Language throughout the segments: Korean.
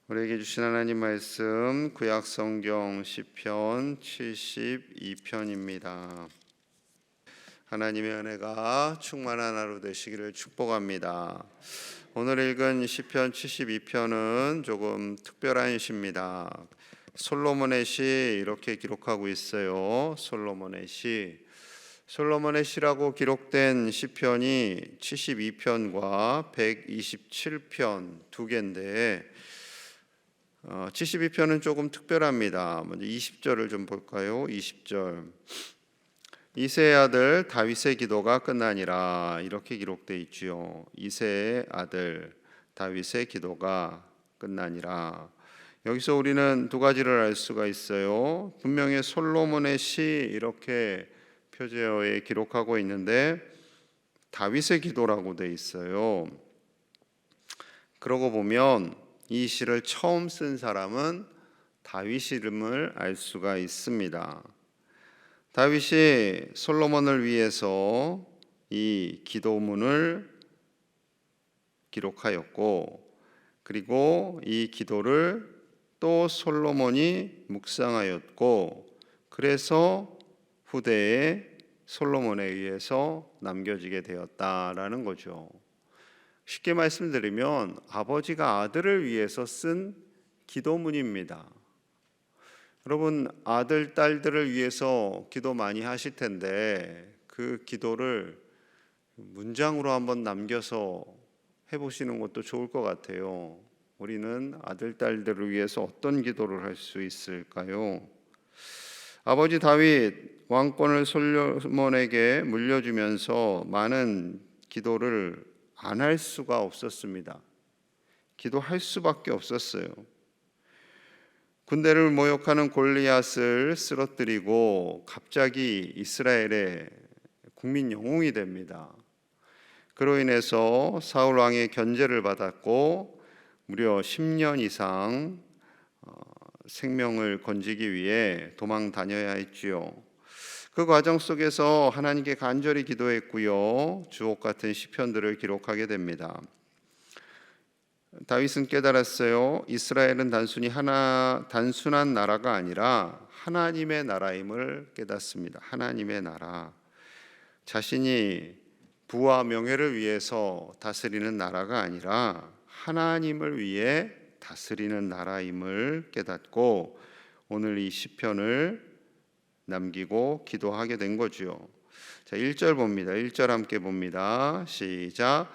우리에게 주신 하나님 말씀 구약 성경 시편 72편입니다. 하나님의 은혜가 충만한 하루 되시기를 축복합니다. 오늘 읽은 시편 72편은 조금 특별한 시입니다. 솔로몬의 시 이렇게 기록하고 있어요. 솔로몬의 시라고 기록된 시편이 72편과 127편 두 개인데 72편은 조금 특별합니다. 먼저 20절을 좀 볼까요? 20절. 이새의 아들 다윗의 기도가 끝나니라 이렇게 기록되어 있지요. 이새의 아들 다윗의 기도가 끝나니라. 여기서 우리는 두 가지를 알 수가 있어요. 분명히 솔로몬의 시 이렇게 표제어에 기록하고 있는데 다윗의 기도라고 되어 있어요. 그러고 보면 이 시를 처음 쓴 사람은 다윗임을 알 수가 있습니다. 다윗이 솔로몬을 위해서 이 기도문을 기록하였고, 그리고 이 기도를 또 솔로몬이 묵상하였고, 그래서 후대에 솔로몬에 의해서 남겨지게 되었다라는 거죠. 쉽게 말씀드리면 아버지가 아들을 위해서 쓴 기도문입니다. 여러분, 아들, 딸들을 위해서 기도 많이 하실 텐데 그 기도를 문장으로 한번 남겨서 해보시는 것도 좋을 것 같아요. 우리는 아들, 딸들을 위해서 어떤 기도를 할 수 있을까요? 아버지 다윗 왕권을 솔로몬에게 물려주면서 많은 기도를 안 할 수가 없었습니다. 기도할 수밖에 없었어요. 군대를 모욕하는 골리앗을 쓰러뜨리고 갑자기 이스라엘의 국민 영웅이 됩니다. 그로 인해서 사울 왕의 견제를 받았고 무려 10년 이상 생명을 건지기 위해 도망 다녀야 했지요. 그 과정 속에서 하나님께 간절히 기도했고요. 주옥 같은 시편들을 기록하게 됩니다. 다윗은 깨달았어요. 이스라엘은 단순한 나라가 아니라 하나님의 나라임을 깨닫습니다. 하나님의 나라. 자신이 부와 명예를 위해서 다스리는 나라가 아니라 하나님을 위해 다스리는 나라임을 깨닫고 오늘 이 시편을 남기고 기도하게 된 거죠. 자, 1절 봅니다. 1절 함께 봅니다. 시작.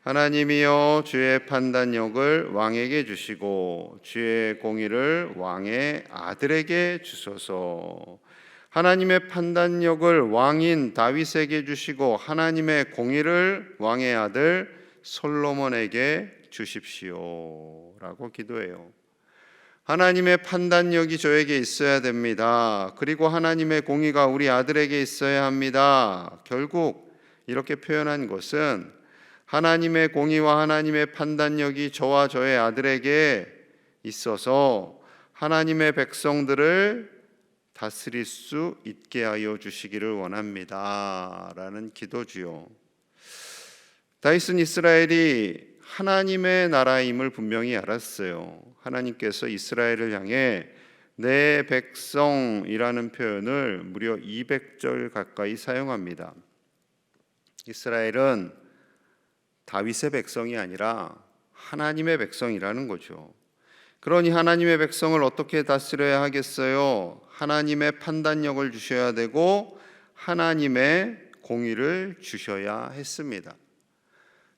하나님이여 주의 판단력을 왕에게 주시고 주의 공의를 왕의 아들에게 주소서. 하나님의 판단력을 왕인 다윗에게 주시고 하나님의 공의를 왕의 아들 솔로몬에게 주십시오 라고 기도해요. 하나님의 판단력이 저에게 있어야 됩니다. 그리고 하나님의 공의가 우리 아들에게 있어야 합니다. 결국 이렇게 표현한 것은 하나님의 공의와 하나님의 판단력이 저와 저의 아들에게 있어서 하나님의 백성들을 다스릴 수 있게 하여 주시기를 원합니다 라는 기도지요. 다윗은 이스라엘이 하나님의 나라임을 분명히 알았어요. 하나님께서 이스라엘을 향해 내 백성이라는 표현을 무려 200절 가까이 사용합니다. 이스라엘은 다윗의 백성이 아니라 하나님의 백성이라는 거죠. 그러니 하나님의 백성을 어떻게 다스려야 하겠어요? 하나님의 판단력을 주셔야 되고 하나님의 공의를 주셔야 했습니다.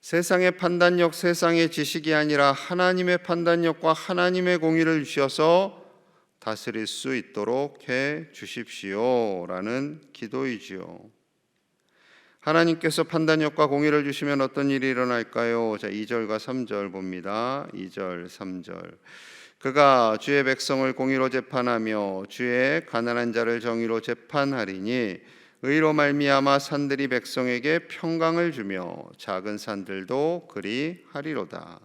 세상의 판단력, 세상의 지식이 아니라 하나님의 판단력과 하나님의 공의를 주셔서 다스릴 수 있도록 해 주십시오 라는 기도이지요. 하나님께서 판단력과 공의를 주시면 어떤 일이 일어날까요? 자, 2절과 3절 봅니다. 2절, 3절. 그가 주의 백성을 공의로 재판하며 주의 가난한 자를 정의로 재판하리니 의로 말미암아 산들이 백성에게 평강을 주며 작은 산들도 그리 하리로다.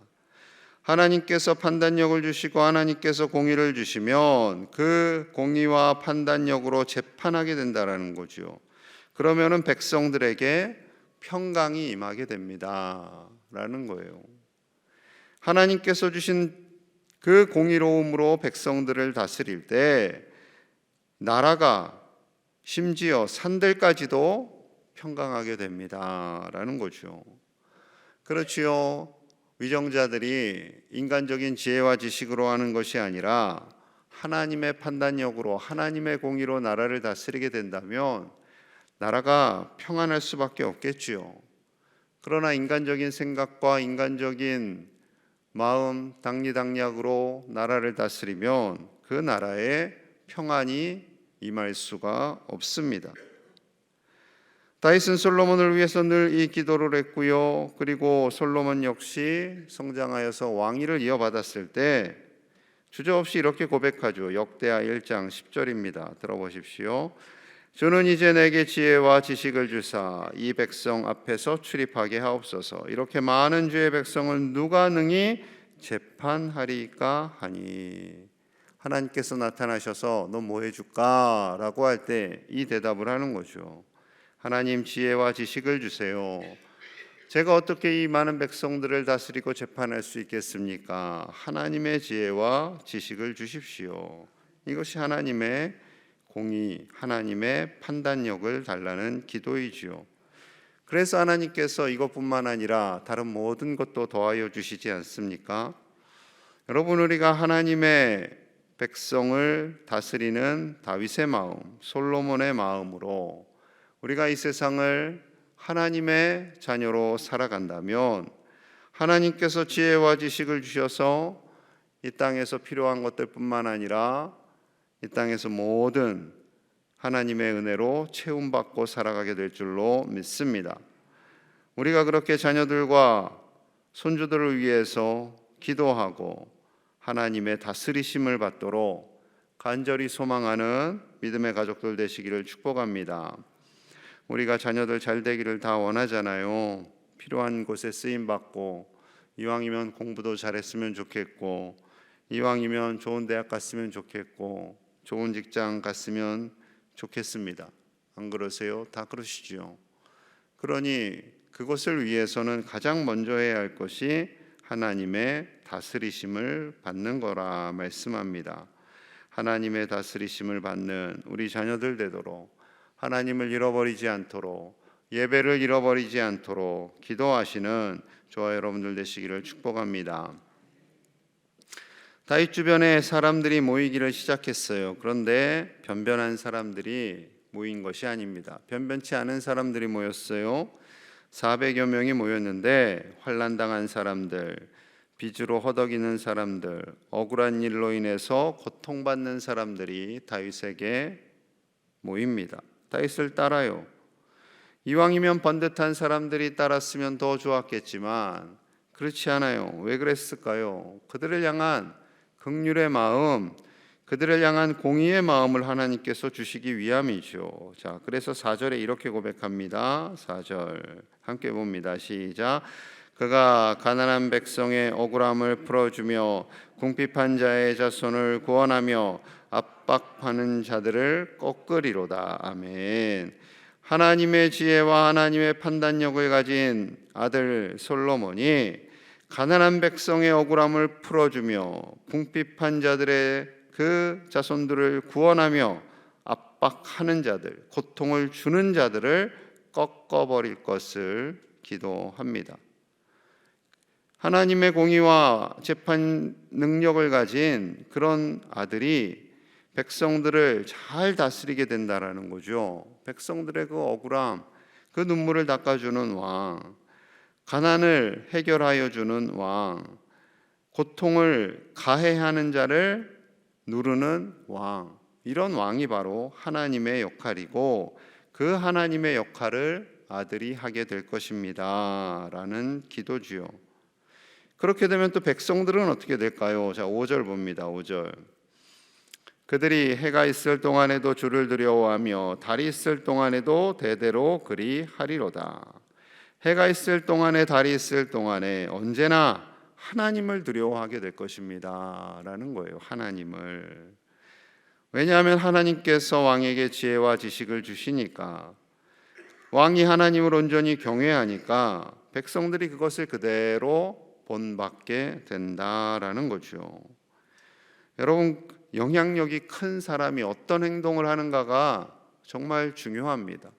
하나님께서 판단력을 주시고 하나님께서 공의를 주시면 그 공의와 판단력으로 재판하게 된다라는 거죠. 그러면은 백성들에게 평강이 임하게 됩니다 라는 거예요. 하나님께서 주신 그 공의로움으로 백성들을 다스릴 때 나라가 심지어 산들까지도 평강하게 됩니다라는 거죠. 그렇지요. 위정자들이 인간적인 지혜와 지식으로 하는 것이 아니라 하나님의 판단력으로 하나님의 공의로 나라를 다스리게 된다면 나라가 평안할 수밖에 없겠지요. 그러나 인간적인 생각과 인간적인 마음, 당리당략으로 나라를 다스리면 그 나라에 평안이 임할 수가 없습니다. 다윗은 솔로몬을 위해서 늘 이 기도를 했고요. 그리고 솔로몬 역시 성장하여서 왕위를 이어받았을 때 주저없이 이렇게 고백하죠. 역대하 1장 10절입니다. 들어보십시오. 주는 이제 내게 지혜와 지식을 주사 이 백성 앞에서 출입하게 하옵소서. 이렇게 많은 주의 백성을 누가 능히 재판하리까 하니. 하나님께서 나타나셔서 너 뭐 해줄까? 라고 할 때 이 대답을 하는 거죠. 하나님 지혜와 지식을 주세요. 제가 어떻게 이 많은 백성들을 다스리고 재판할 수 있겠습니까? 하나님의 지혜와 지식을 주십시오. 이것이 하나님의 공의, 하나님의 판단력을 달라는 기도이지요. 그래서 하나님께서 이것뿐만 아니라 다른 모든 것도 더하여 주시지 않습니까? 여러분, 우리가 하나님의 백성을 다스리는 다윗의 마음, 솔로몬의 마음으로 우리가 이 세상을 하나님의 자녀로 살아간다면 하나님께서 지혜와 지식을 주셔서 이 땅에서 필요한 것들뿐만 아니라 이 땅에서 모든 하나님의 은혜로 채움받고 살아가게 될 줄로 믿습니다. 우리가 그렇게 자녀들과 손주들을 위해서 기도하고 하나님의 다스리심을 받도록 간절히 소망하는 믿음의 가족들 되시기를 축복합니다. 우리가 자녀들 잘 되기를 다 원하잖아요. 필요한 곳에 쓰임 받고 이왕이면 공부도 잘했으면 좋겠고 이왕이면 좋은 대학 갔으면 좋겠고 좋은 직장 갔으면 좋겠습니다. 안 그러세요? 다 그러시죠. 그러니 그것을 위해서는 가장 먼저 해야 할 것이 하나님의 다스리심을 받는 거라 말씀합니다. 하나님의 다스리심을 받는 우리 자녀들 되도록 하나님을 잃어버리지 않도록 예배를 잃어버리지 않도록 기도하시는 저와 여러분들 되시기를 축복합니다. 다윗 주변에 사람들이 모이기를 시작했어요. 그런데 변변한 사람들이 모인 것이 아닙니다. 변변치 않은 사람들이 모였어요. 400여 명이 모였는데 환난당한 사람들, 빚으로 허덕이는 사람들, 억울한 일로 인해서 고통받는 사람들이 다윗에게 모입니다. 다윗을 따라요. 이왕이면 번듯한 사람들이 따랐으면 더 좋았겠지만 그렇지 않아요. 왜 그랬을까요? 그들을 향한 긍휼의 마음, 그들을 향한 공의의 마음을 하나님께서 주시기 위함이죠. 자, 그래서 4절에 이렇게 고백합니다. 4절 함께 봅니다. 시작. 그가 가난한 백성의 억울함을 풀어주며 궁핍한 자의 자손을 구원하며 압박하는 자들을 꺾으리로다. 아멘. 하나님의 지혜와 하나님의 판단력을 가진 아들 솔로몬이 가난한 백성의 억울함을 풀어주며 궁핍한 자들의 그 자손들을 구원하며 압박하는 자들, 고통을 주는 자들을 꺾어버릴 것을 기도합니다. 하나님의 공의와 재판 능력을 가진 그런 아들이 백성들을 잘 다스리게 된다라는 거죠. 백성들의 그 억울함, 그 눈물을 닦아주는 왕, 가난을 해결하여 주는 왕, 고통을 가해하는 자를 누르는 왕, 이런 왕이 바로 하나님의 역할이고 그 하나님의 역할을 아들이 하게 될 것입니다 라는 기도지요. 그렇게 되면 또 백성들은 어떻게 될까요? 자, 5절 봅니다. 5절. 그들이 해가 있을 동안에도 주를 두려워하며 달이 있을 동안에도 대대로 그리 하리로다. 해가 있을 동안에 달이 있을 동안에 언제나 하나님을 두려워하게 될 것입니다 라는 거예요. 하나님을. 왜냐하면 하나님께서 왕에게 지혜와 지식을 주시니까, 왕이 하나님을 온전히 경외하니까 백성들이 그것을 그대로 본받게 된다라는 거죠. 여러분, 영향력이 큰 사람이 어떤 행동을 하는가가 정말 중요합니다.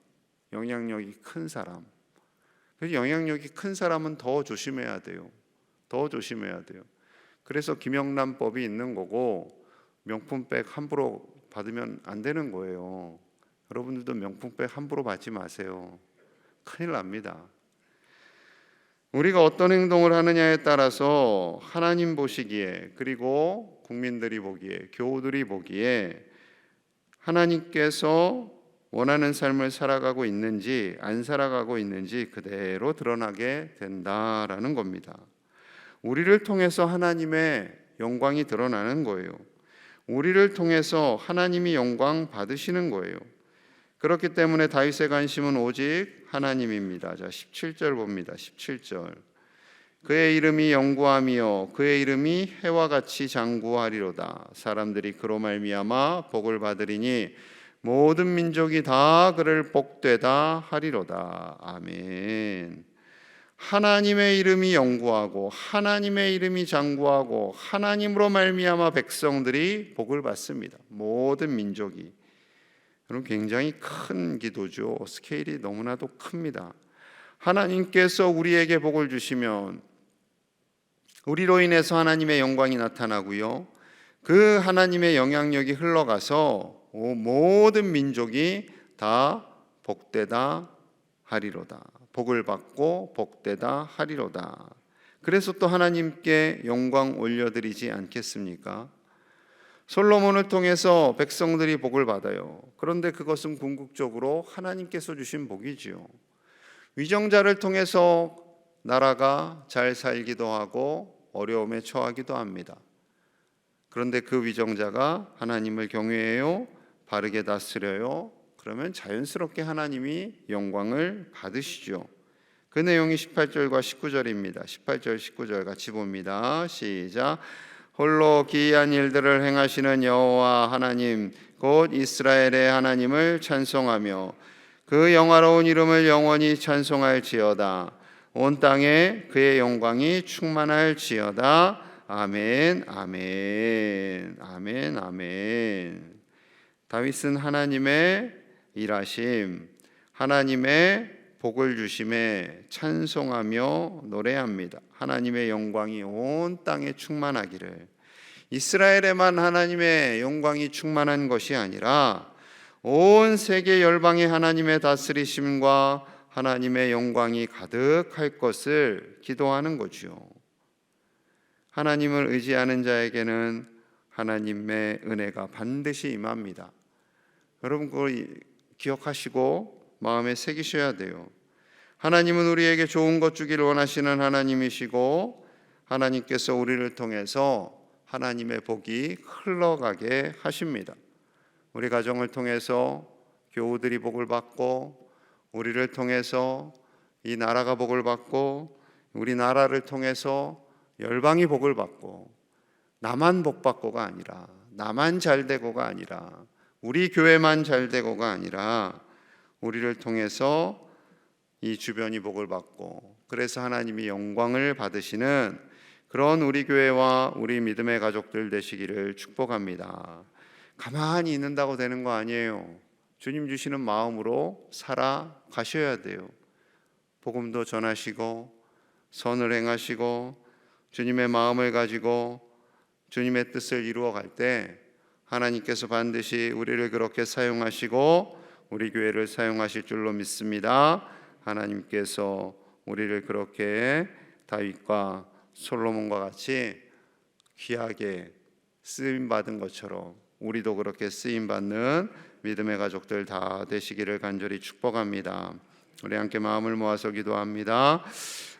영향력이 큰 사람. 그래서 영향력이 큰 사람은 더 조심해야 돼요. 더 조심해야 돼요. 그래서 김영란법이 있는 거고, 명품백 함부로 받으면 안 되는 거예요. 여러분들도 명품백 함부로 받지 마세요. 큰일 납니다. 우리가 어떤 행동을 하느냐에 따라서 하나님 보시기에, 그리고 국민들이 보기에, 교우들이 보기에 하나님께서 원하는 삶을 살아가고 있는지 안 살아가고 있는지 그대로 드러나게 된다라는 겁니다. 우리를 통해서 하나님의 영광이 드러나는 거예요. 우리를 통해서 하나님이 영광 받으시는 거예요. 그렇기 때문에 다윗의 관심은 오직 하나님입니다. 자, 17절 봅니다. 17절. 그의 이름이 영구하며 그의 이름이 해와 같이 장구하리로다. 사람들이 그로 말미암아 복을 받으리니 모든 민족이 다 그를 복되다 하리로다. 아멘. 하나님의 이름이 영구하고 하나님의 이름이 장구하고 하나님으로 말미암아 백성들이 복을 받습니다. 모든 민족이. 여러분, 굉장히 큰 기도죠. 스케일이 너무나도 큽니다. 하나님께서 우리에게 복을 주시면 우리로 인해서 하나님의 영광이 나타나고요, 그 하나님의 영향력이 흘러가서 모든 민족이 다 복되다 하리로다. 복을 받고 복되다 하리로다. 그래서 또 하나님께 영광 올려드리지 않겠습니까? 솔로몬을 통해서 백성들이 복을 받아요. 그런데 그것은 궁극적으로 하나님께서 주신 복이지요. 위정자를 통해서 나라가 잘 살기도 하고 어려움에 처하기도 합니다. 그런데 그 위정자가 하나님을 경외해요, 바르게 다스려요, 그러면 자연스럽게 하나님이 영광을 받으시죠. 그 내용이 18절과 19절입니다. 18절 19절 같이 봅니다. 시작. 홀로 기이한 일들을 행하시는 여호와 하나님 곧 이스라엘의 하나님을 찬송하며 그 영화로운 이름을 영원히 찬송할지어다. 온 땅에 그의 영광이 충만할지어다. 아멘, 아멘, 아멘, 아멘. 다윗은 하나님의 일하심, 하나님의 복을 주심에 찬송하며 노래합니다. 하나님의 영광이 온 땅에 충만하기를. 이스라엘에만 하나님의 영광이 충만한 것이 아니라 온 세계 열방에 하나님의 다스리심과 하나님의 영광이 가득할 것을 기도하는 거지요. 하나님을 의지하는 자에게는 하나님의 은혜가 반드시 임합니다. 여러분, 그걸 기억하시고 마음에 새기셔야 돼요. 하나님은 우리에게 좋은 것 주기를 원하시는 하나님이시고, 하나님께서 우리를 통해서 하나님의 복이 흘러가게 하십니다. 우리 가정을 통해서 교우들이 복을 받고, 우리를 통해서 이 나라가 복을 받고, 우리 나라를 통해서 열방이 복을 받고, 나만 복 받고가 아니라, 나만 잘 되고가 아니라, 우리 교회만 잘 되고가 아니라 우리를 통해서 이 주변이 복을 받고, 그래서 하나님이 영광을 받으시는 그런 우리 교회와 우리 믿음의 가족들 되시기를 축복합니다. 가만히 있는다고 되는 거 아니에요. 주님 주시는 마음으로 살아가셔야 돼요. 복음도 전하시고 선을 행하시고 주님의 마음을 가지고 주님의 뜻을 이루어 갈 때 하나님께서 반드시 우리를 그렇게 사용하시고 우리 교회를 사용하실 줄로 믿습니다. 하나님께서 우리를 그렇게 다윗과 솔로몬과 같이 귀하게 쓰임받은 것처럼 우리도 그렇게 쓰임받는 믿음의 가족들 다 되시기를 간절히 축복합니다. 우리 함께 마음을 모아서 기도합니다.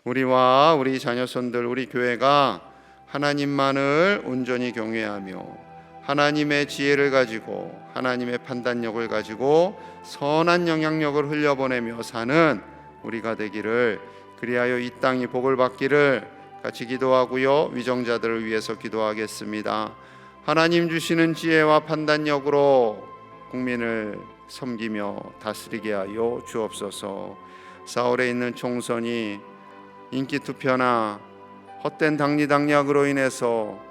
우리와 우리 자녀손들, 우리 교회가 하나님만을 온전히 경외하며 하나님의 지혜를 가지고 하나님의 판단력을 가지고 선한 영향력을 흘려보내며 사는 우리가 되기를, 그리하여 이 땅이 복을 받기를 같이 기도하고요, 위정자들을 위해서 기도하겠습니다. 하나님 주시는 지혜와 판단력으로 국민을 섬기며 다스리게 하여 주옵소서. 사울에 있는 총선이 인기 투표나 헛된 당리당략으로 인해서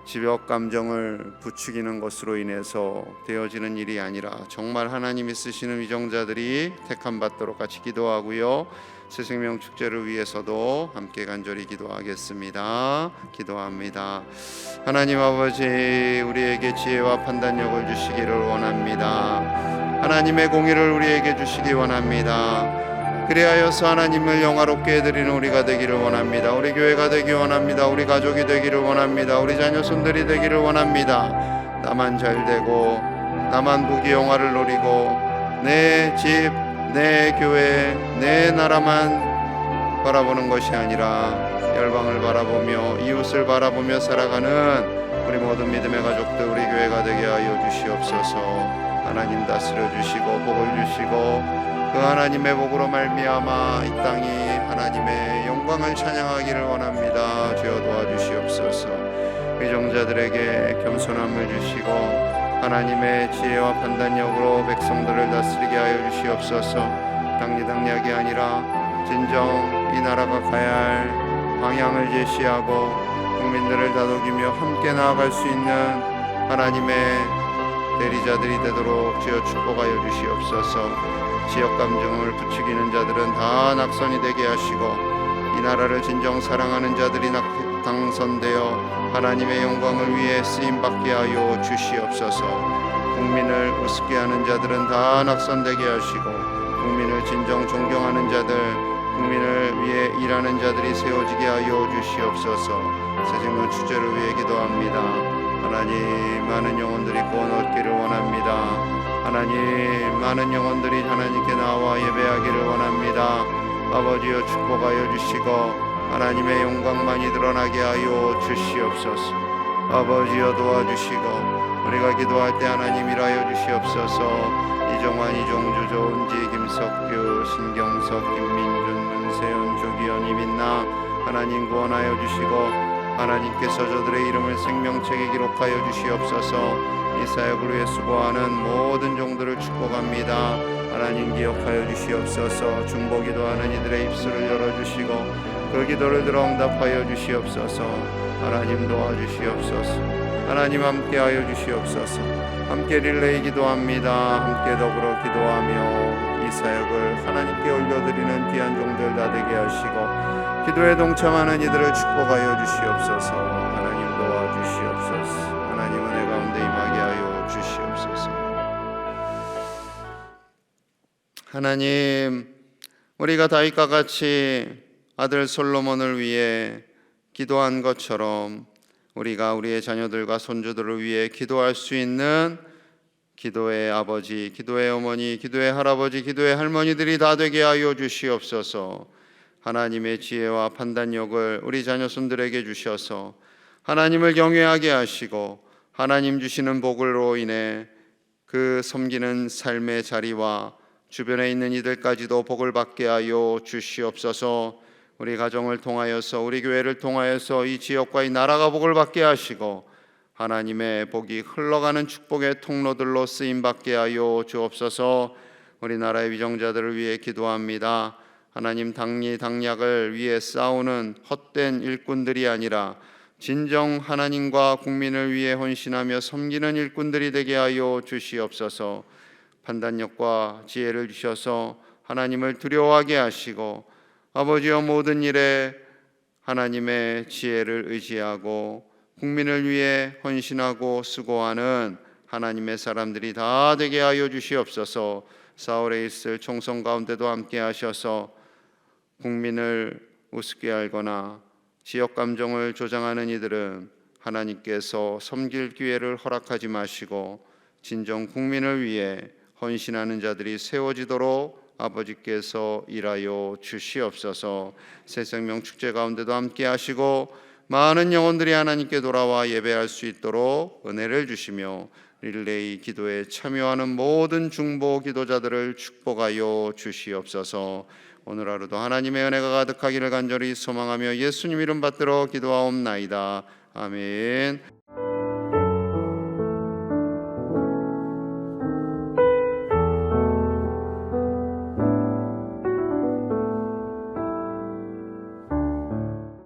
지역 감정을 부추기는 것으로 인해서 되어지는 일이 아니라 정말 하나님이 쓰시는 위정자들이 택함 받도록 같이 기도하고요. 새 생명 축제를 위해서도 함께 간절히 기도하겠습니다. 기도합니다. 하나님 아버지, 우리에게 지혜와 판단력을 주시기를 원합니다. 하나님의 공의를 우리에게 주시기 원합니다. 그리하여서 하나님을 영화롭게 해드리는 우리가 되기를 원합니다. 우리 교회가 되기 원합니다. 우리 가족이 되기를 원합니다. 우리 자녀손들이 되기를 원합니다. 나만 잘되고 나만 부귀 영화를 누리고 내 집, 내 교회, 내 나라만 바라보는 것이 아니라 열방을 바라보며 이웃을 바라보며 살아가는 우리 모든 믿음의 가족들, 우리 교회가 되게 하여 주시옵소서. 하나님 다스려 주시고 복을 주시고 그 하나님의 복으로 말미암아 이 땅이 하나님의 영광을 찬양하기를 원합니다. 주여 도와주시옵소서. 위정자들에게 겸손함을 주시고 하나님의 지혜와 판단력으로 백성들을 다스리게 하여 주시옵소서. 당리당략이 아니라 진정 이 나라가 가야 할 방향을 제시하고 국민들을 다독이며 함께 나아갈 수 있는 하나님의 대리자들이 되도록 주여 축복하여 주시옵소서. 지역 감정을 부추기는 자들은 다 낙선이 되게 하시고 이 나라를 진정 사랑하는 자들이 당선되어 하나님의 영광을 위해 쓰임받게 하여 주시옵소서. 국민을 우습게 하는 자들은 다 낙선되게 하시고 국민을 진정 존경하는 자들, 국민을 위해 일하는 자들이 세워지게 하여 주시옵소서. 새 생명 축제를 위해 기도합니다. 하나님, 많은 영혼들이 구원 얻기를 원합니다. 하나님, 많은 영혼들이 하나님께 나와 예배하기를 원합니다. 아버지여 축복하여 주시고 하나님의 영광만이 드러나게 하여 주시옵소서. 아버지여 도와주시고 우리가 기도할 때 하나님 일하여 주시옵소서. 이정환, 이종주, 조은지, 김석규, 신경석, 김민준, 문세윤, 조기현, 이민나 하나님 구원하여 주시고 하나님께서 저들의 이름을 생명책에 기록하여 주시옵소서. 이 사역을 위해 수고하는 모든 종들을 축복합니다. 하나님 기억하여 주시옵소서. 중보 기도하는 이들의 입술을 열어주시고 그 기도를 들어 응답하여 주시옵소서. 하나님 도와주시옵소서. 하나님 함께하여 주시옵소서. 함께 릴레이 기도합니다. 함께 더불어 기도하며 이 사역을 하나님께 올려드리는 귀한 종들 다 되게 하시고 기도에 동참하는 이들을 축복하여 주시옵소서. 하나님 도와주시옵소서. 하나님 은혜 가운데 임하게 하여 주시옵소서. 하나님, 우리가 다윗과 같이 아들 솔로몬을 위해 기도한 것처럼 우리가 우리의 자녀들과 손주들을 위해 기도할 수 있는 기도의 아버지, 기도의 어머니, 기도의 할아버지, 기도의 할머니들이 다 되게 하여 주시옵소서. 하나님의 지혜와 판단력을 우리 자녀손들에게 주셔서 하나님을 경외하게 하시고 하나님 주시는 복으로 인해 그 섬기는 삶의 자리와 주변에 있는 이들까지도 복을 받게 하여 주시옵소서. 우리 가정을 통하여서 우리 교회를 통하여서 이 지역과 이 나라가 복을 받게 하시고 하나님의 복이 흘러가는 축복의 통로들로 쓰임받게 하여 주옵소서. 우리나라의 위정자들을 위해 기도합니다. 하나님, 당리당략을 위해 싸우는 헛된 일꾼들이 아니라 진정 하나님과 국민을 위해 헌신하며 섬기는 일꾼들이 되게 하여 주시옵소서. 판단력과 지혜를 주셔서 하나님을 두려워하게 하시고 아버지여 모든 일에 하나님의 지혜를 의지하고 국민을 위해 헌신하고 수고하는 하나님의 사람들이 다 되게 하여 주시옵소서. 사울에 있을 총성 가운데도 함께 하셔서 국민을 우습게 알거나 지역 감정을 조장하는 이들은 하나님께서 섬길 기회를 허락하지 마시고 진정 국민을 위해 헌신하는 자들이 세워지도록 아버지께서 일하여 주시옵소서. 새 생명 축제 가운데도 함께 하시고 많은 영혼들이 하나님께 돌아와 예배할 수 있도록 은혜를 주시며 릴레이 기도에 참여하는 모든 중보 기도자들을 축복하여 주시옵소서. 오늘 하루도 하나님의 은혜가 가득하기를 간절히 소망하며 예수님 이름 받들어 기도하옵나이다. 아멘.